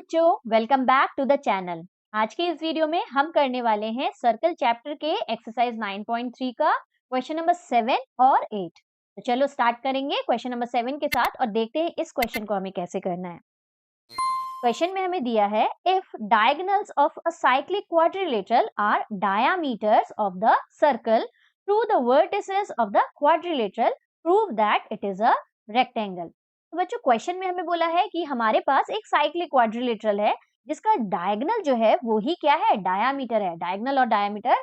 बच्चों, welcome back to the channel. आज के इस वीडियो में हम करने वाले हैं सर्कल चैप्टर के एक्सरसाइज 9.3 का क्वेश्चन नंबर 7 और 8। तो चलो स्टार्ट करेंगे क्वेश्चन नंबर 7 के साथ और देखते हैं इस क्वेश्चन को हमें कैसे करना है। क्वेश्चन में हमें दिया है if diagonals of a cyclic quadrilateral are diameters of the circle through the vertices of the quadrilateral prove that it is a rectangle. तो बच्चों क्वेश्चन में हमें बोला है कि हमारे पास एक साइक्लिक क्वाड्रिलेटरल है जिसका डायगोनल जो है वो ही क्या है, डायामीटर है। डायगोनल और डायामीटर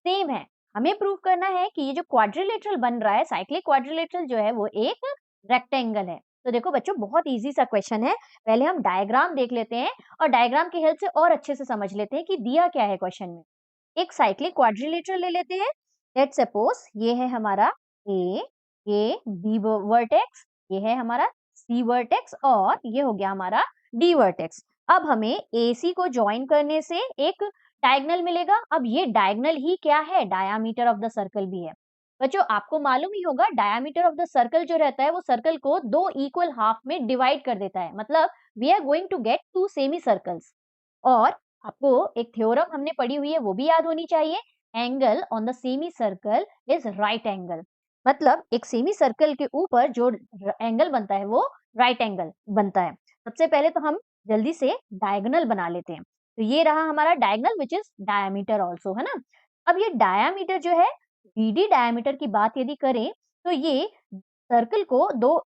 सेम है। हमें प्रूव करना है कि ये जो क्वाड्रिलेटरल बन रहा है, साइक्लिक क्वाड्रिलेटरल जो है वो एक रेक्टेंगल है। तो देखो बच्चों बहुत इजी सा क्वेश्चन है। पहले हम डायग्राम देख लेते हैं और डायग्राम की हेल्प से और अच्छे से समझ लेते हैं कि दिया क्या है क्वेश्चन में। एक साइक्लिक क्वाड्रिलेटरल ले लेते हैं। लेट्स सपोज ये है हमारा ए, ये बी वर्टेक्स, ये है हमारा सी वर्टेक्स और ये हो गया हमारा डी वर्टेक्स। अब हमें AC को ज्वाइन करने से एक डायगोनल मिलेगा। अब ये डायगोनल ही क्या है, डायामीटर ऑफ द सर्कल भी है। बच्चों आपको मालूम ही होगा डायामीटर ऑफ द सर्कल जो रहता है वो सर्कल को दो इक्वल हाफ में डिवाइड कर देता है। मतलब we are going to get two semi circles. और आपको एक थ्योरम हमने पढ़ी हुई है वो भी याद होनी चाहिए, angle on the semi circle is right angle. मतलब एक सेमी सर्कल के ऊपर जो एंगल बनता है वो राइट एंगल बनता है। सबसे पहले तो हम जल्दी से डायगोनल बना लेते हैं। तो ये रहा हमारा diagonal which is diameter also, है ना। अब ये डायामीटर जो है, BD डायमीटर की बात यदि करें तो ये सर्कल को दो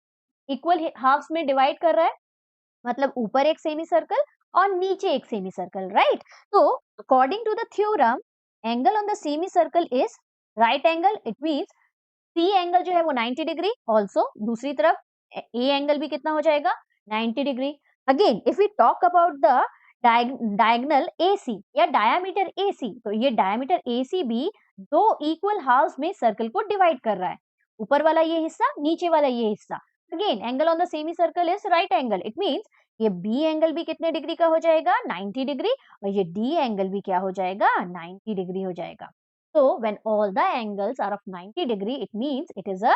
इक्वल हाफ्स में डिवाइड कर रहा है। मतलब ऊपर एक सेमी सर्कल और नीचे एक सेमी सर्कल, राइट। तो according to the theorem angle on the semi circle is right angle. It means C angle जो है वो 90 डिग्री। ऑल्सो दूसरी तरफ ए एंगल भी कितना हो जाएगा, 90 degree. Again if we talk about the diagonal AC या डायामीटर AC, तो ये डायामीटर AC भी दो इक्वल हाफ्स में सर्कल को डिवाइड कर रहा है। ऊपर वाला ये हिस्सा, नीचे वाला ये हिस्सा। Again angle on the semi circle is right angle. It means ये B एंगल भी कितने डिग्री का हो जाएगा, 90 डिग्री। और ये D एंगल भी क्या हो जाएगा, 90 डिग्री हो जाएगा। So when all the angles are of 90 degree, it means it is a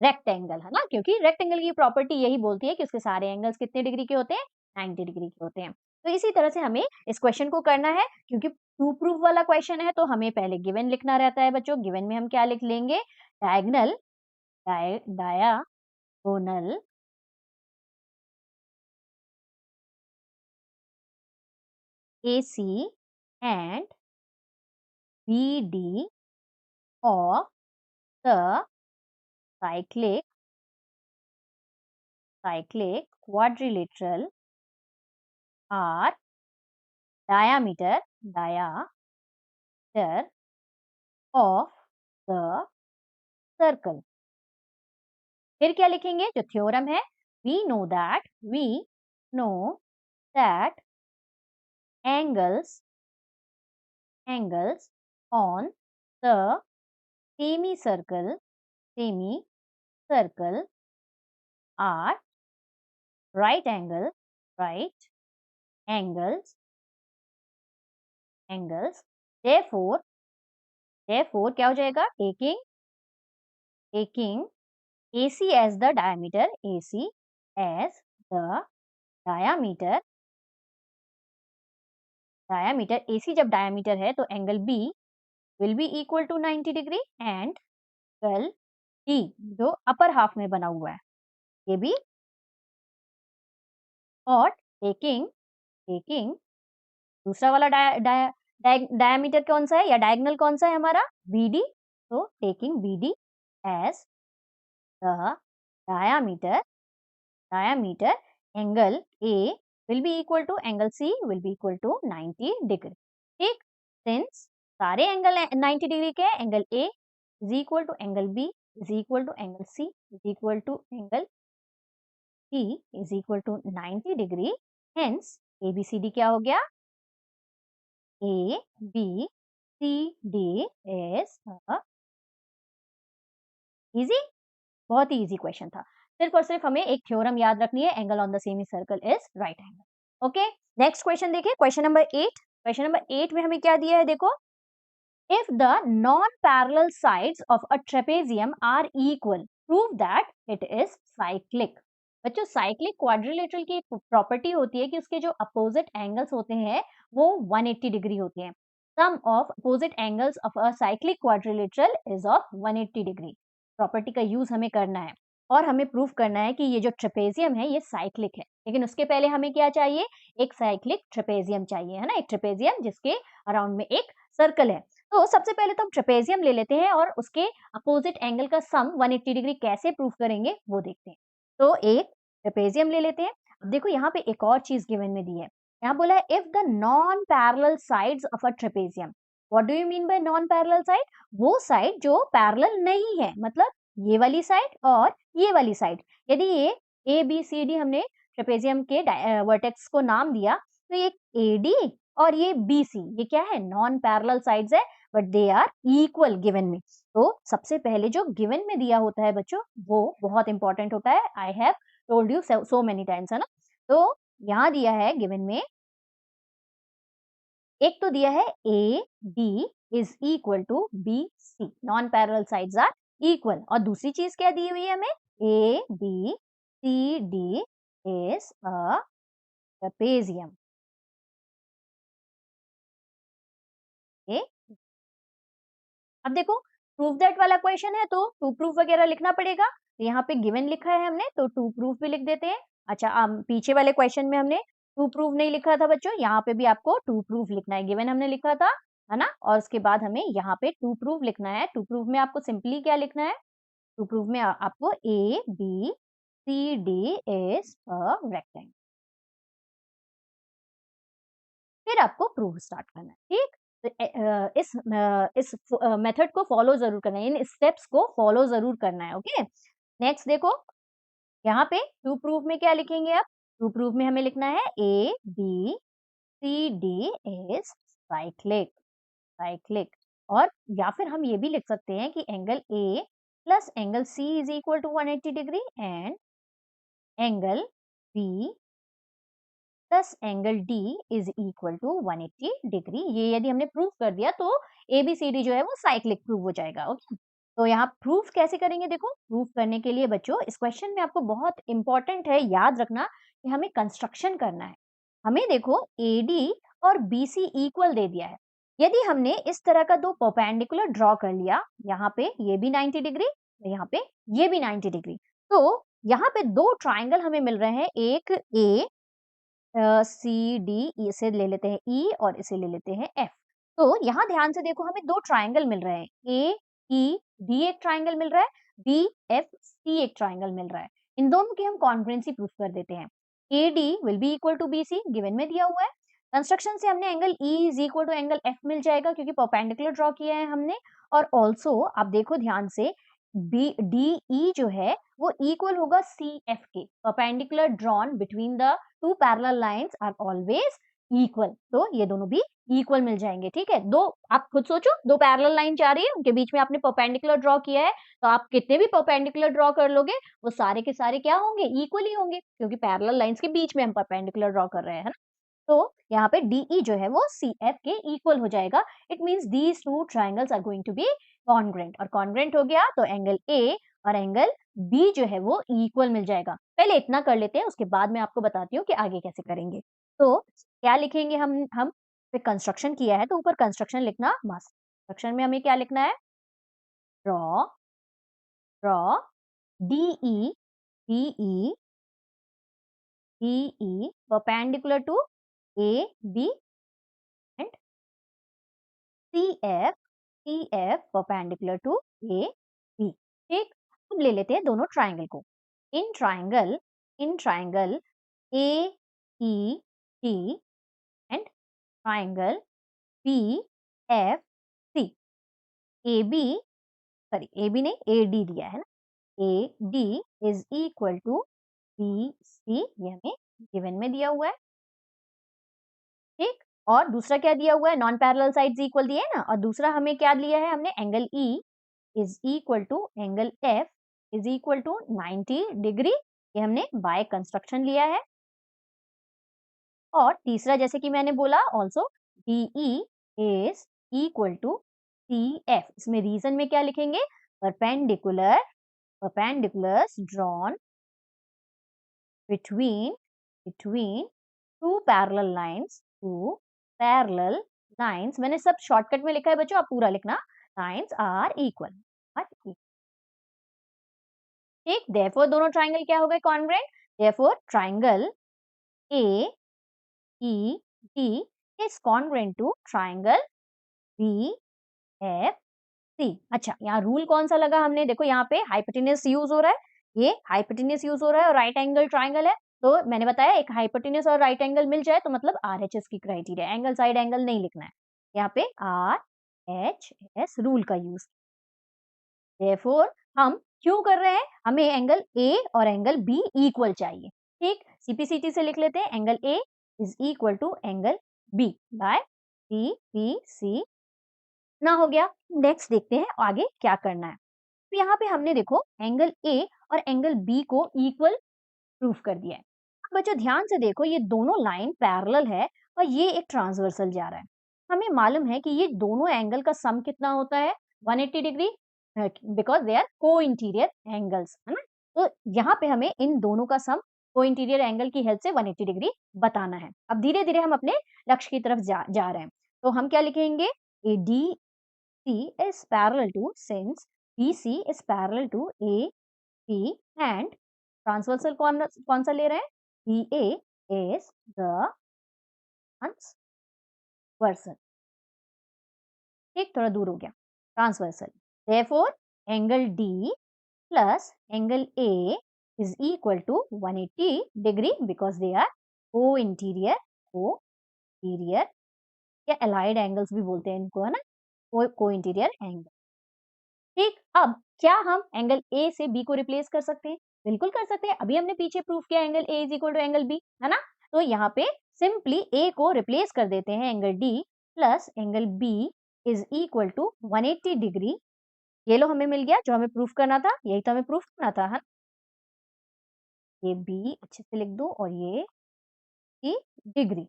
rectangle, है ना। क्योंकि रेक्टेंगल की प्रॉपर्टी यही बोलती है कि उसके सारे एंगल्स कितने डिग्री के होते हैं, 90 डिग्री के होते हैं। तो इसी तरह से हमें इस क्वेश्चन को करना है। क्योंकि टू प्रूफ वाला क्वेश्चन है तो हमें पहले गिवन लिखना रहता है। बच्चों गिवन में हम क्या लिख लेंगे, diagonal diagonal AC and BD of the cyclic quadrilateral are diameter of the circle। फिर क्या लिखेंगे, जो थ्योरम है, we know that angles on the semicircle are right angles। therefore क्या हो जाएगा, taking AC as the diameter, AC जब diameter है तो angle B will be equal to 90 degree and angle D जो अपर हाफ में बना हुआ है ये भी। और टेकिंग दूसरा वाला डायमीटर कौन सा है या डायगोनल कौन सा है हमारा, BD। तो taking BD as the diameter, angle A will be equal to angle C will be equal to 90 degree। ठीक, since सारे एंगल 90 डिग्री के, angle A is equal to angle B is equal to angle C is equal to angle D is equal to 90 degree. hence ABCD क्या हो गया, ABCD is easy. बहुत ही easy question था। सिर्फ और सिर्फ हमें एक थ्योरम याद रखनी है, angle on the semi circle is right angle. Okay, next question देखिए, क्वेश्चन नंबर 8। क्वेश्चन नंबर 8 में हमें क्या दिया है, देखो, if the non parallel sides of a trapezium are equal prove that it is cyclic. बच्चों साइक्लिक क्वाड्रिलेटरल की property होती है कि उसके जो अपोजिट एंगल्स होते हैं वो 180 डिग्री होते हैं। Sum of opposite angles of a cyclic quadrilateral is of 180 degree. Property का यूज हमें करना है और हमें प्रूफ करना है कि ये जो ट्रेपेजियम है ये साइक्लिक है। लेकिन उसके पहले हमें क्या चाहिए, एक साइक्लिक ट्रेपेजियम चाहिए, है ना, एक ट्रेपेजियम जिसके अराउंड में एक सर्कल है। तो सबसे पहले तो हम ट्रेपेजियम ले लेते हैं और उसके अपोजिट एंगल का सम 180 डिग्री कैसे प्रूफ करेंगे वो देखते हैं। तो एक ट्रेपेजियम ले लेते हैं। अब देखो यहाँ पे एक और चीज गिवन में दी है, यहाँ बोला है if the non parallel sides of a trapezium. What do you mean by non parallel side? वो साइड जो पैरेलल नहीं है, मतलब ये वाली साइड और ये वाली साइड। यदि ये ए बी सी डी हमने ट्रेपेजियम के वर्टेक्स को नाम दिया, तो ये ए डी और ये बी सी, ये क्या है, नॉन पैरेलल साइड्स है, but they are equal given में। तो सबसे पहले जो गिवन में दिया होता है बच्चों वो बहुत इंपॉर्टेंट होता है। I have told you so many times, है ना। तो यहाँ दिया है गिवन में, एक तो दिया है A D is equal to B C, non parallel sides are equal. और दूसरी चीज क्या दी हुई है हमें, A B C D is a trapezium. अब देखो प्रूफ दैट वाला क्वेश्चन है तो टू प्रूफ वगैरह लिखना पड़ेगा। तो यहाँ पे गिवन लिखा है हमने तो टू प्रूफ भी लिख देते हैं। अच्छा पीछे वाले क्वेश्चन में हमने टू प्रूफ नहीं लिखा था बच्चों, यहाँ पे भी आपको टू प्रूफ लिखना है। गिवन हमने लिखा था, है ना, और उसके बाद हमें यहाँ पे टू प्रूफ लिखना है। टू प्रूफ में आपको सिंपली क्या लिखना है, टू प्रूफ में आपको A B C D is a rectangle. फिर आपको प्रूफ स्टार्ट करना है, ठीक। तो इस मेथड को फॉलो जरूर करना है, इन स्टेप्स को फॉलो जरूर करना है, ओके। नेक्स्ट देखो यहाँ पे टू प्रूफ में क्या लिखेंगे आप, टू प्रूफ में हमें लिखना है A B C D is cyclic, cyclic. और या फिर हम ये भी लिख सकते हैं कि angle A plus angle C is equal to 180 degree and angle B plus angle D is equal to 180 degree. ये यदि हमने प्रूफ कर दिया तो एबीसीडी जो है वो साइक्लिक प्रूफ हो जाएगा, ओके। तो यहाँ प्रूफ कैसे करेंगे, देखो प्रूफ करने के लिए बच्चों इस क्वेश्चन में आपको बहुत इंपॉर्टेंट है याद रखना कि हमें कंस्ट्रक्शन करना है। हमें देखो एडी और बीसी इक्वल दे दिया है। यदि हमने इस तरह का दो परपेंडिकुलर ड्रॉ कर लिया, यहाँ पे ये भी 90 डिग्री, यहाँ पे ये भी 90 डिग्री, तो यहाँ पे दो ट्राइंगल हमें मिल रहे हैं, एक ए सी डी, इसे ले लेते हैं ई और इसे ले लेते हैं एफ। तो यहाँ ध्यान से देखो हमें दो ट्राइंगल मिल रहे हैं, ए ई डी एक ट्राइंगल मिल रहा है, बी एफ सी एक ट्राइंगल मिल रहा है। इन दोनों की हम कॉन्ग्रुएंसी प्रूफ कर देते हैं। A D will be equal to B C, given में दिया हुआ है। कंस्ट्रक्शन से हमने angle E is equal to angle F मिल जाएगा क्योंकि परपेंडिकुलर ड्रॉ किया है हमने। और ऑल्सो आप देखो ध्यान से बी डी ई जो है वो इक्वल होगा सी एफ के, perpendicular drawn between the two parallel lines are always equal. तो ये दोनों भी इक्वल मिल जाएंगे, ठीक है। दो आप खुद सोचो, दो पैरेलल लाइन जा रही है, उनके बीच में आपने परपेंडिकुलर ड्रॉ किया है, तो आप कितने भी परपेंडिकुलर ड्रॉ कर लोगे वो सारे के सारे क्या होंगे, इक्वल ही होंगे, क्योंकि पैरेलल लाइंस के बीच में हम परपेंडिकुलर ड्रॉ कर रहे हैं, है ना। तो यहाँ पे डीई जो है वो सी एफ के इक्वल हो जाएगा। It means these two triangles are going to be congruent, और कॉन्ग्रुएंट हो गया तो एंगल ए और एंगल बी जो है वो इक्वल मिल जाएगा। पहले इतना कर लेते हैं, उसके बाद मैं आपको बताती हूँ कि आगे कैसे करेंगे। तो क्या लिखेंगे हम कंस्ट्रक्शन किया है तो ऊपर कंस्ट्रक्शन लिखना मस्ट। कंस्ट्रक्शन में हमें क्या लिखना है, draw draw DE DE DE perpendicular to A B and C F perpendicular to A B, ठीक। अब ले लेते हैं दोनों ट्राइंगल को। In triangle A E D and triangle B F C, A B sorry A B नहीं A D दिया है ना, A D is equal to B C, ये हमें गिवन में दिया हुआ है, ठीक। और दूसरा क्या दिया हुआ है, नॉन पैरेलल साइड्स इक्वल दिए है ना, और दूसरा हमें क्या लिया है हमने, angle E is equal to angle F is equal to 90 degree, ये हमने बाय कंस्ट्रक्शन लिया है। और तीसरा जैसे कि मैंने बोला also DE is equal to C F, इसमें रीजन में क्या लिखेंगे, perpendiculars drawn between two parallel lines, मैंने सब शॉर्टकट में लिखा है बच्चों, आप पूरा लिखना, lines are equal, ठीक। therefore दोनों ट्राइंगल क्या हो गए, congruent. therefore triangle AED is congruent to triangle BFC। अच्छा, यहाँ रूल कौन सा लगा हमने, देखो यहाँ पे हाइपोटेन्यूज यूज हो रहा है, ये हाइपोटेन्यूज यूज हो रहा है और राइट एंगल ट्राइंगल है, तो मैंने बताया एक हाइपोटेन्यूज और राइट एंगल मिल जाए तो मतलब RHS की क्राइटेरिया, एंगल साइड एंगल नहीं लिखना है, यहाँ पे RHS रूल का यूज। therefore हम क्यों कर रहे हैं, हमें एंगल A और एंगल B इक्वल चाहिए, ठीक। CPCT से लिख लेते हैं, angle A is equal to angle B by CPC ना हो गया। नेक्स्ट देखते हैं आगे क्या करना है। तो यहाँ पे हमने देखो एंगल A और एंगल B को इक्वल प्रूफ कर दिया है। अब बच्चों ध्यान से देखो, ये दोनों लाइन पैरेलल है और ये एक ट्रांसवर्सल जा रहा है। हमें मालूम है कि ये दोनों एंगल का सम कितना होता है, 180 डिग्री, बिकॉज दे आर को इंटीरियर एंगल्स, है ना। तो यहाँ पे हमें इन दोनों का सम को इंटीरियर एंगल की हेल्प से 180 डिग्री बताना है। अब धीरे धीरे हम अपने लक्ष्य की तरफ जा रहे हैं, तो हम क्या लिखेंगे, ADC is parallel to, since BC is parallel to AP and transversal कौन सा ले रहे हैं, BA is the ट्रांसवर्सल, ठीक, थोड़ा दूर हो गया, transversal. therefore angle D plus angle A is equal to 180 degree because they are co-interior या allied angles भी बोलते हैं इनको, है ना, co-interior angle, ठीक। अब क्या हम एंगल A से B को रिप्लेस कर सकते हैं, बिल्कुल कर सकते हैं, अभी हमने पीछे प्रूफ किया angle A is equal to angle B, है ना। तो यहाँ पे सिंपली A को रिप्लेस कर देते हैं angle D plus angle B is equal to 180 degree. ये लो हमें मिल गया जो हमें प्रूफ करना था, यही तो हमें प्रूफ करना था, है। ये B अच्छे से लिख दो और ये की डिग्री,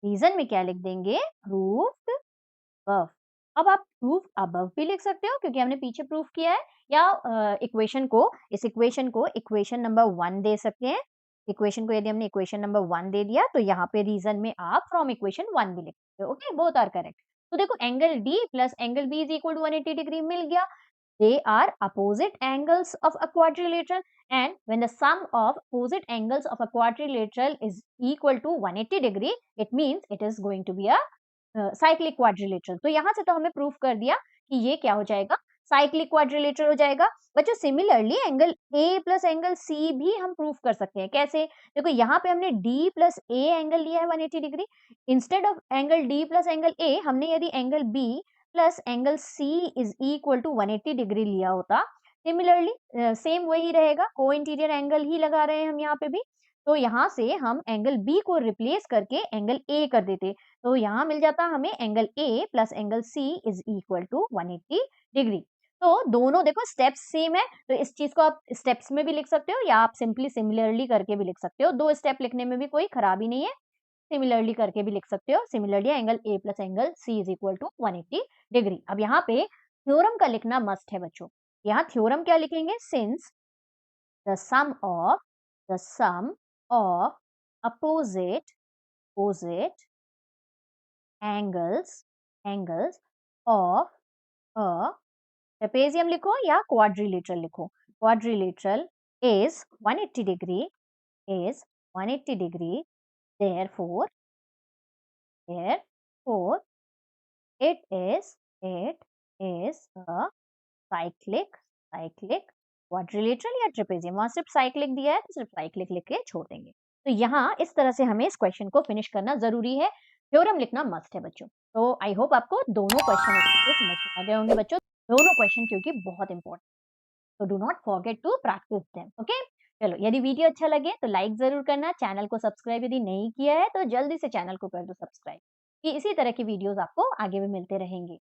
रीजन में क्या लिख देंगे, प्रूफ अबव। अब आप प्रूफ अबव भी लिख सकते हो क्योंकि हमने पीछे प्रूफ किया है, या इक्वेशन को, इस इक्वेशन को इक्वेशन नंबर 1 दे सकते हैं। इक्वेशन को यदि हमने इक्वेशन नंबर 1 दे दिया तो यहाँ पे रीजन में आप फ्रॉम इक्वेशन 1 भी लिख सकते हो, ओके, बोथ आर करेक्ट। तो देखो angle D plus angle B is equal to 180 degree मिल गया। They are opposite angles of a quadrilateral, and when the sum of opposite angles of a quadrilateral is equal to 180 degree, it means it is going to be a cyclic quadrilateral. तो यहाँ से तो हमें proof कर दिया कि ये क्या हो जाएगा, साइक्लिक क्वाड्रिलेटरल हो जाएगा। बच्चों similarly angle A plus angle C भी हम प्रूफ कर सकते हैं, कैसे, देखो यहाँ पे हमने D प्लस A एंगल लिया है 180 degree, instead of angle D plus angle A हमने यदि angle B plus angle C is equal to 180 degree लिया होता, सिमिलरली सेम वही रहेगा, को इंटीरियर एंगल ही लगा रहे हैं हम यहाँ पे भी, तो यहाँ से हम एंगल B को रिप्लेस करके एंगल A कर देते, तो यहाँ मिल जाता हमें angle A plus angle C is equal to 180 degree. तो दोनों देखो स्टेप्स सेम है, तो इस चीज को आप स्टेप्स में भी लिख सकते हो या आप सिंपली सिमिलरली करके भी लिख सकते हो, 2 स्टेप लिखने में भी कोई खराबी नहीं है, सिमिलरली करके भी लिख सकते हो। Similarly angle A plus angle C is equal to 180 degree. अब यहाँ पे थ्योरम का लिखना मस्ट है बच्चों, यहाँ थ्योरम क्या लिखेंगे, since the sum of opposite angles of a trapezium लिखो या quadrilateral लिखो, quadrilateral is 180 degree, therefore it is a cyclic quadrilateral या ट्रेपेजियम, वहां सिर्फ साइक्लिक दिया है तो सिर्फ साइक्लिक लिख के छोड़ देंगे। तो यहाँ इस तरह से हमें इस क्वेश्चन को फिनिश करना जरूरी है, थ्योरम लिखना मस्ट है बच्चों। तो आई होप आपको दोनों क्वेश्चन समझ में आ गए होंगे बच्चों, दोनों क्वेश्चन क्योंकि बहुत इंपॉर्टेंट, तो do not forget to practice them, okay. चलो यदि वीडियो अच्छा लगे तो लाइक जरूर करना, चैनल को सब्सक्राइब यदि नहीं किया है तो जल्दी से चैनल को कर दो सब्सक्राइब, कि इसी तरह की वीडियोस आपको आगे भी मिलते रहेंगे।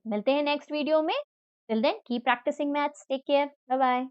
मिलते हैं नेक्स्ट वीडियो में, till then keep practicing maths, take care, bye bye.